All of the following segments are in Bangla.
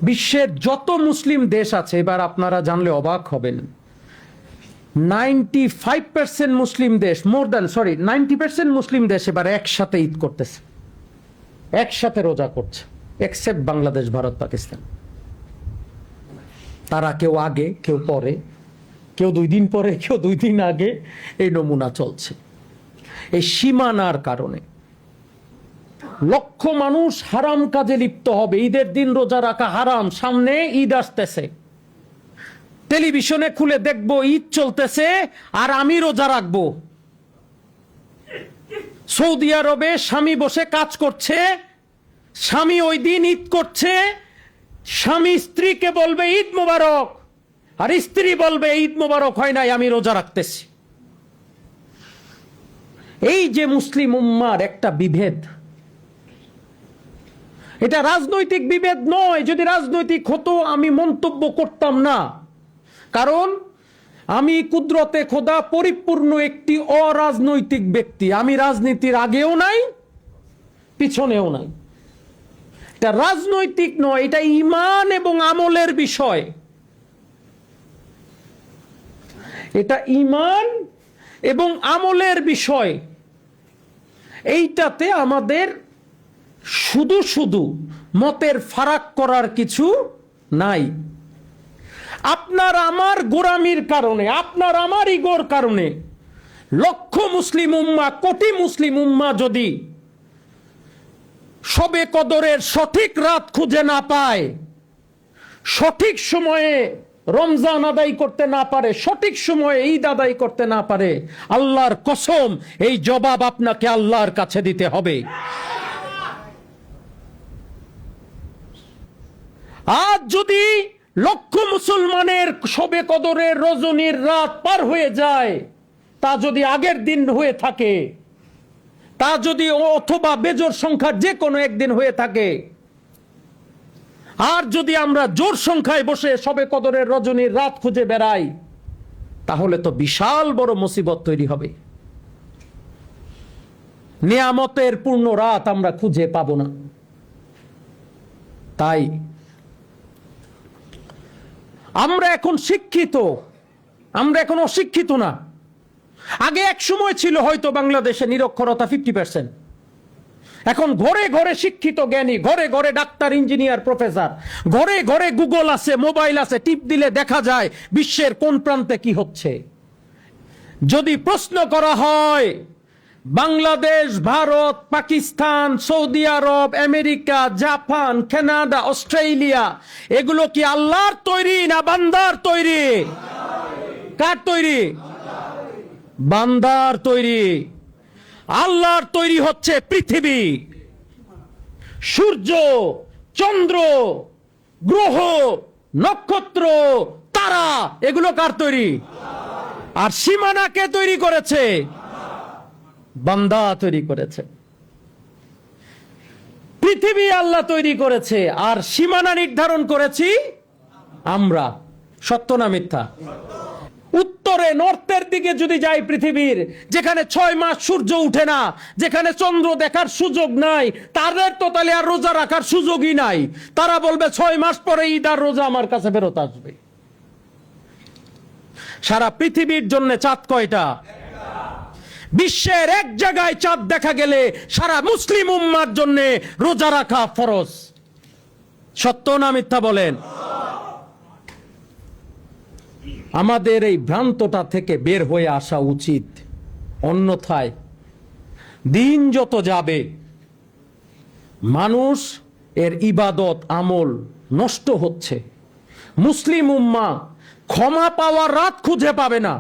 বিশ্বের যত মুসলিম দেশ আছে, এবার আপনারা জানলে অবাক হবেন, 95% মুসলিম দেশ, 90% মুসলিম দেশ এবার একসাথে ঈদ করতেছে, একসাথে রোজা করছে, এক্সেপ্ট বাংলাদেশ, ভারত, পাকিস্তান। তারা কেউ আগে, কেউ পরে, কেউ 2 দিন পরে, কেউ 2 দিন আগে, এই নমুনা চলছে। এই সীমানার কারণে লক্ষ মানুষ হারাম কাজে লিপ্ত হবে। ঈদের দিন রোজা রাখা হারাম, সামনে ঈদ আসতেছে, টেলিভিশনে খুলে দেখবো ঈদ চলতেছে আর আমি রোজা রাখবো। সৌদি আরবে স্বামী বসে কাজ করছে, স্বামী ওই দিন ঈদ করছে, স্বামী স্ত্রীকে বলবে ঈদ মোবারক, আর স্ত্রী বলবে ঈদ মোবারক হয় নাই, আমি রোজা রাখতেছি। এই যে মুসলিম উম্মার একটা বিভেদ, এটা রাজনৈতিক বিভেদ নয়। যদি রাজনৈতিক হতো আমি মন্তব্য করতাম না, কারণ আমি কুদরতে খোদা পরিপূর্ণ একটি অরাজনৈতিক ব্যক্তি। আমি রাজনীতির আগেও নাই, পিছনেও নাই। এটা রাজনৈতিক নয়, এটা ঈমান এবং আমলের বিষয়। এটা ঈমান এবং আমলের বিষয়। এইটাতে আমাদের শুধু শুধু মতের ফারাক করার কিছু নাই। আপনার আমার গোরামির কারণে, আপনার আমার ইগোর কারণে লক্ষ মুসলিম উম্মাহ, কোটি মুসলিম উম্মাহ যদি শবে কদরের সঠিক রাত খুঁজে না পায়, সঠিক সময়ে রমজান আদায় করতে না পারে, সঠিক সময়ে ঈদ আদায় করতে না পারে, আল্লাহর কসম এই জবাব আপনাকে আল্লাহর কাছে দিতে হবে। আজ যদি লক্ষ মুসলমানের শবে কদরের রজনীর রাত পার হয়ে যায়, তা যদি আগের দিন হয়ে থাকে, তা যদি অথবা বেজোর সংখ্যার যে কোনো একদিন হয়ে থাকে, আর যদি আমরা জোর সংখ্যায় বসে শবে কদরের রজনীর রাত খুঁজে বেড়াই, তাহলে তো বিশাল বড় মুসিবত তৈরি হবে। নিয়ামতের পূর্ণ রাত আমরা খুঁজে পাবো না। তাই আমরা এখন শিক্ষিত, আমরা এখন অশিক্ষিত না। আগে এক সময় ছিল হয়তো বাংলাদেশে নিরক্ষরতা 50%, এখন ঘরে ঘরে শিক্ষিত জ্ঞানী, ঘরে ঘরে ডাক্তার, ইঞ্জিনিয়ার, প্রফেসর, ঘরে ঘরে গুগল আছে, মোবাইল আছে, টিপ দিলে দেখা যায় বিশ্বের কোন প্রান্তে কি হচ্ছে। যদি প্রশ্ন করা হয় বাংলাদেশ, ভারত, পাকিস্তান, সৌদি আরব, আমেরিকা, জাপান, কানাডা, অস্ট্রেলিয়া, এগুলো কি আল্লাহর তৈরি না বান্দার তৈরি? কার তৈরি? বান্দার তৈরি। আল্লাহর তৈরি হচ্ছে পৃথিবী, সূর্য, চন্দ্র, গ্রহ, নক্ষত্র, তারা, এগুলো কার তৈরি? আর সীমানা কে তৈরি করেছে? বান্দা তৈরি করেছে। পৃথিবী আল্লাহ তৈরি করেছে, আর সীমানা নির্ধারণ করেছি আমরা। সত্য না মিথ্যা? উত্তরে, নর্থের দিকে যদি যাই পৃথিবীর, যেখানে 6 মাস সূর্য উঠে না, যেখানে চন্দ্র দেখার সুযোগ নাই, তাদের তো তাহলে আর রোজা রাখার সুযোগই নাই। তারা বলবে 6 মাস পরে ঈদ আর রোজা আমার কাছে ফেরত আসবে। সারা পৃথিবীর জন্য চাঁদ কয়টা? বিশ্বের এক জায়গায় চাঁদ দেখা গেলে সারা মুসলিম উম্মার জন্য রোজা রাখা ফরজ। সত্য না মিথ্যা বলেন? আমাদের এই ভ্রান্তটা থেকে বের হয়ে আসা উচিত, অন্যথায় দিন যত যাবে মানুষ এর ইবাদত আমল নষ্ট হচ্ছে। মুসলিম উম্মাহ ক্ষমা পাওয়ার রাত খুঁজে পাবে না।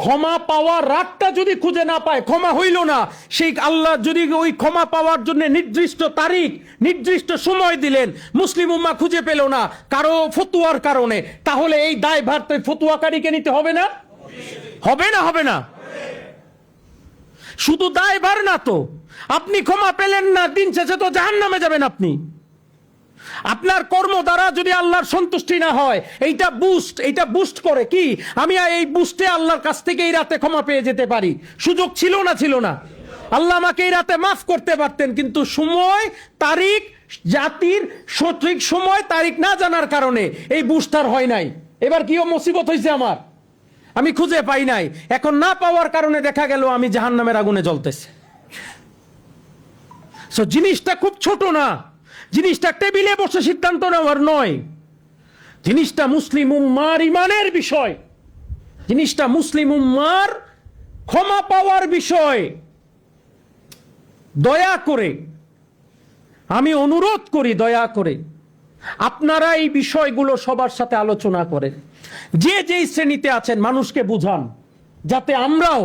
ক্ষমা পাওয়ার রাতটা যদি খুঁজে না পায়, ক্ষমা হইল না, সেই আল্লাহ যদি ওই ক্ষমা পাওয়ার জন্য নির্দিষ্ট তারিখ, নির্দিষ্ট সময় দিলেন, মুসলিম উম্মাহ খুঁজে পেল না কারো ফতুয়ার কারণে, তাহলে এই দায়ভার তো ফতুয়াকারীকে নিতে হবে না? হবে না? হবে না? শুধু দায়ভার না তো, আপনি ক্ষমা পেলেন না, দিন শেষে তো জাহান্নামে যাবেন আপনি। আপনার কর্ম দ্বারা যদি আল্লাহর সন্তুষ্টি না হয়, এইটা বুস্ট করে কি আমি এই বুস্টে আল্লাহর কাছ থেকে এই রাতে ক্ষমা পেয়ে যেতে পারি। সুযোগ ছিল না? ছিল না? আল্লাহ আমাকে এই রাতে মাফ করতে পারতেন, কিন্তু সময়, তারিখ, জাতির সঠিক সময় তারিখ না জানার কারণে এই বুস্টার হয় নাই। এবার কিও মুসিবত হয়েছে আমার, আমি খুঁজে পাই নাই। এখন না পাওয়ার কারণে দেখা গেল আমি জাহান্নামের আগুনে জ্বলতেছে। সো জিনিসটা খুব ছোট না, জিনিসটা টেবিলে বসে সিদ্ধান্ত নেওয়ার নয়, জিনিসটা মুসলিম উম্মার ইমানের বিষয়, জিনিসটা মুসলিম উম্মার ক্ষমা পাওয়ার বিষয়। দয়া করে আমি অনুরোধ করি, দয়া করে আপনারা এই বিষয়গুলো সবার সাথে আলোচনা করেন। যে যেই শ্রেণীতে আছেন মানুষকে বুঝান, যাতে আমরাও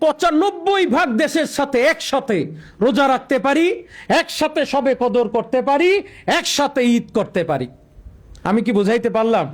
95% দেশের সাথে একসাথে রোজা রাখতে পারি, একসাথে সবে কদর করতে পারি, একসাথে ঈদ করতে পারি। আমি কি বুঝাইতে পারলাম?